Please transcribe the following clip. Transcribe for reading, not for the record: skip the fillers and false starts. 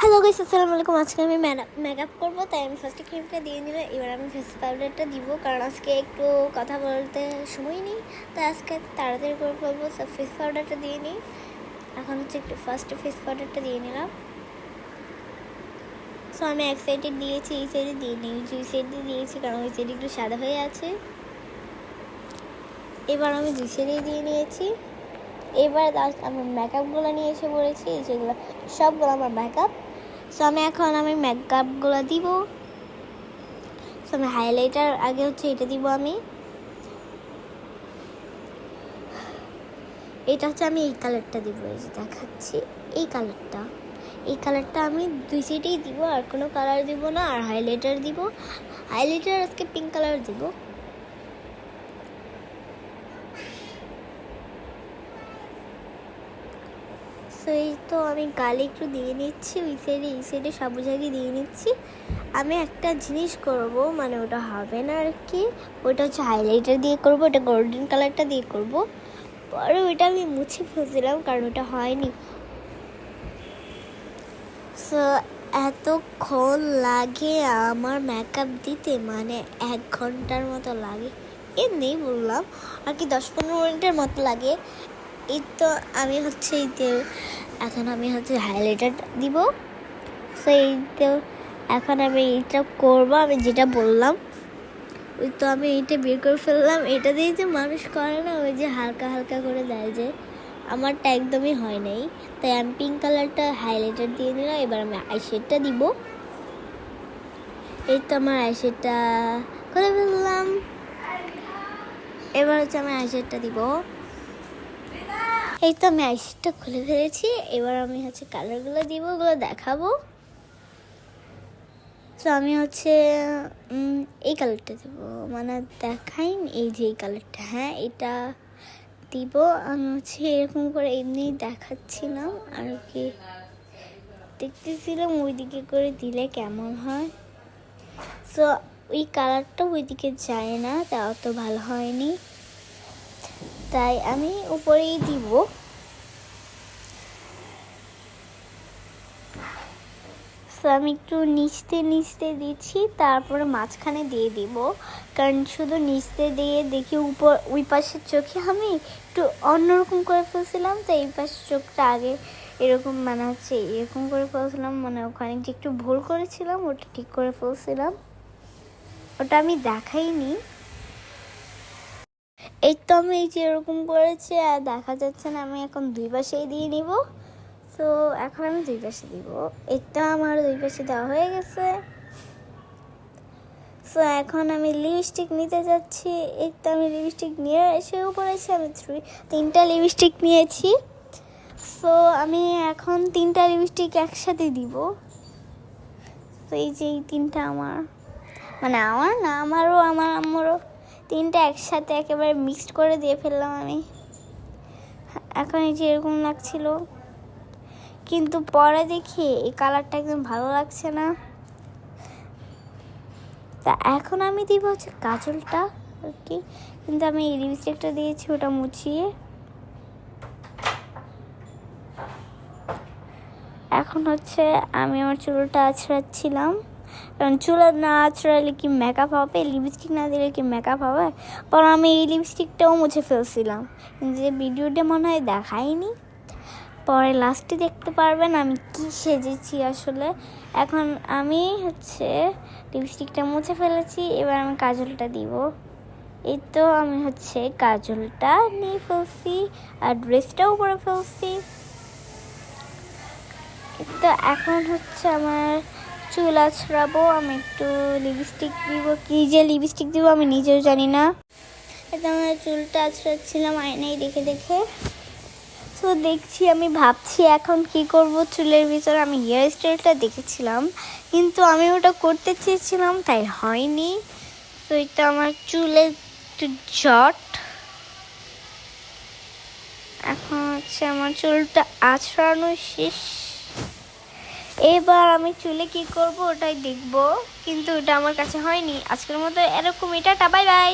Hello guys, আসসালামু আলাইকুম। আজকে আমি মেকআপ করবো, তাই আমি ফার্স্টে ক্রিমটা দিয়ে নিলাম। এবার আমি ফেস পাউডারটা দিব, কারণ আজকে একটু কথা বলতে সময় নেই, তাই আজকে তাড়াতাড়ি করে ফেলবো। সব ফেস পাউডারটা দিয়ে নিই। এখন হচ্ছে একটু ফার্স্টে ফেস পাউডারটা দিয়ে নিলাম। সো আমি এক সাইডে দিয়েছি, এই সাইডে দিয়ে নিই। দুই সাইডে দিয়েছি কারণ ওই সাইডে একটু সাদা হয়ে আছে। এবার আমি দুই সাইডে দিয়ে নিয়েছি। এবার আমার মেকআপগুলো নিয়ে এসে পড়েছি, যেগুলো সবগুলো আমার মেকআপ। সো আমি এখন মেকআপগুলো দিব। সো আমি হাইলাইটার আগে হচ্ছে এটা দিব। আমি এটা হচ্ছে আমি এই কালারটা দিব, এই যে দেখাচ্ছি এই কালারটা আমি দুই সাইডেই দিব, আর কোনো কালার দিব না। আর হাইলাইটার দিব, হাইলাইটার আজকে পিঙ্ক কালার দিব। সো এই তো আমি গালে একটু দিয়ে নিচ্ছি, ওই সাইডে এই সাইডে সবুজ আগে দিয়ে নিচ্ছি। আমি একটা জিনিস করব, মানে ওটা হবে না আর কি, ওটা হচ্ছে হাইলাইটার দিয়ে করব, ওটা গোল্ডেন কালারটা দিয়ে করব। পরে ওইটা আমি মুছে ফেলছিলাম কারণ ওটা হয়নি। সো এতক্ষণ লাগে আমার মেকআপ দিতে, মানে 1 ঘন্টার মতো লাগে। এমনি বললাম আর কি, 10-15 মিনিটের মতো লাগে। এই তো আমি হচ্ছে এখন আমি হচ্ছে হাইলাইটার দিব। সো এই তো এখন আমি এইটা করবো, আমি যেটা বললাম। ওই তো আমি এইটা বের করে ফেললাম। এটা দিয়ে যে মানুষ করে না, ওই যে হালকা হালকা করে দেয়, যে আমারটা একদমই হয় নাই, তাই আমি পিঙ্ক কালারটা হাইলাইটার দিয়ে নিলাম। এবার আমি আইশ্যাডটা দিব। এই তো আমার আইশ্যাডটা করে ফেললাম। এবার হচ্ছে আমি আইশ্যাডটা দিব। এই তো আমি আইশ্যাডটা খুলে ফেলেছি। এবার আমি হচ্ছে কালারগুলো দিব, ওগুলো দেখাবো। তো আমি হচ্ছে এই কালারটা দেবো, মানে দেখাইনি, এই যে এই কালারটা, হ্যাঁ এটা দিব। আমি হচ্ছে এরকম করে এমনি দেখাচ্ছিলাম আর কি, দেখতেছিলাম ওইদিকে করে দিলে কেমন হয়। সো ওই কালারটা ওইদিকে যায় না, তা অত ভালো হয়নি, তাই আমি উপরেই দিব। সো আমি একটু নিচতে দিচ্ছি, তারপরে মাঝখানে দিয়ে দিব, কারণ শুধু নিচতে দিয়ে দেখি উপর ওই পাশের চোখে আমি একটু অন্যরকম করে ফেলছিলাম, তো এই পাশের চোখটা আগে এরকম, মানে হচ্ছে এরকম করে ফেলছিলাম, মানে ওখানে যে একটু ভুল করেছিলাম ওটা ঠিক করে ফেলছিলাম, ওটা আমি দেখাইনি। এই তো আমি এই যে এরকম করেছি, আর দেখা যাচ্ছে না, আমি এখন দুই পাশেই দিয়ে নিব। তো এখন আমি দুই পাশে দিব। এটা আমার দুই পাশে দেওয়া হয়ে গেছে। সো এখন আমি লিপস্টিক নিতে যাচ্ছি। একটা আমি লিপস্টিক নিয়ে এসেও পড়েছি। আমি 3টা লিপস্টিক নিয়েছি। সো আমি এখন 3টা লিপস্টিক একসাথে দিব। তো এই যে এই 3টা আমার, মানে আমার না, আমারও আমার আম্মুরও 3টা একসাথে একেবারে মিক্সড করে দিয়ে ফেললাম আমি। এখন এই যে এরকম লাগছিল, কিন্তু পরে দেখি এই কালারটা একদম ভালো লাগছে না। তা এখন আমি দিব হচ্ছে কাজলটা আর কি, কিন্তু আমি এই লিপস্টিকটা দিয়েছি ওটা মুছিয়ে। এখন হচ্ছে আমি আমার চুলটা আঁচড়াচ্ছিলাম, কারণ চুল না আঁচড়ালে কি মেকআপ হবে, লিপস্টিক না দিলে কি মেকআপ হবে। পর আমি এই লিপস্টিকটাও মুছে ফেলছিলাম, যে ভিডিওটা মনে হয় দেখাইনি, পরে লাস্টে দেখতে পারবেন আমি কি সেজেছি আসলে। এখন আমি হচ্ছে লিপস্টিকটা মুছে ফেলেছি, এবার আমি কাজলটা দিব। এই তো আমি হচ্ছে কাজলটা নিয়ে ফেলছি, আর ড্রেসটাও পরে ফেলছি। তো এখন হচ্ছে আমার চুল আঁচড়াবো। আমি একটু লিপস্টিক দিব, কি যে লিপস্টিক দিব আমি নিজেও জানি না। এটা আমার চুলটা আঁচড়াচ্ছিলাম আয়নায় দেখে দেখে। তো দেখছি, আমি ভাবছি এখন কি করব চুলের ভিতরে। আমি হেয়ার স্টাইলটা দেখেছিলাম, কিন্তু আমি ওটা করতে চেয়েছিলাম, তাই হয়নি। তো এটা আমার চুলে একটু জট। এখন হচ্ছে আমার চুলটা আঁচড়ানো শেষ। এবার আমি চুলে কি করব ওটাই দেখব, কিন্তু ওটা আমার কাছে হয়নি। আজকের মতো এরকম, এটা বাই বাই।